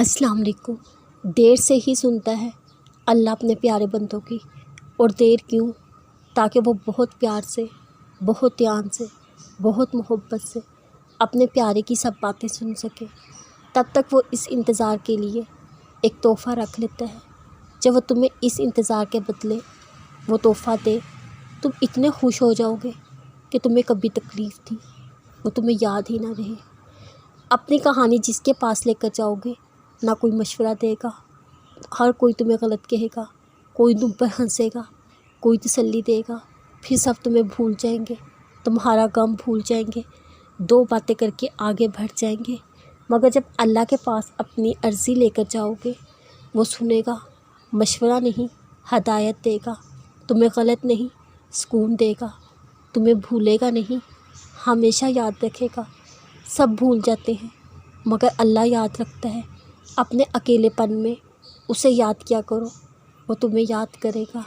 السلام علیکم۔ دیر سے ہی سنتا ہے اللہ اپنے پیارے بندوں کی، اور دیر کیوں؟ تاکہ وہ بہت پیار سے، بہت دھیان سے، بہت محبت سے اپنے پیارے کی سب باتیں سن سکے۔ تب تک وہ اس انتظار کے لیے ایک تحفہ رکھ لیتا ہے۔ جب وہ تمہیں اس انتظار کے بدلے وہ تحفہ دے، تم اتنے خوش ہو جاؤ گے کہ تمہیں کبھی تکلیف تھی وہ تمہیں یاد ہی نہ رہے۔ اپنی کہانی جس کے پاس لے کر جاؤ گے، نہ کوئی مشورہ دے گا، ہر کوئی تمہیں غلط کہے گا، کوئی تم پر ہنسے گا، کوئی تسلی دے گا، پھر سب تمہیں بھول جائیں گے، تمہارا غم بھول جائیں گے، دو باتیں کر کے آگے بڑھ جائیں گے۔ مگر جب اللہ کے پاس اپنی عرضی لے کر جاؤ گے، وہ سنے گا، مشورہ نہیں ہدایت دے گا، تمہیں غلط نہیں سکون دے گا، تمہیں بھولے گا نہیں، ہمیشہ یاد رکھے گا۔ سب بھول جاتے ہیں مگر اللہ یاد رکھتا ہے۔ اپنے اکیلے پن میں اسے یاد کیا کرو، وہ تمہیں یاد کرے گا۔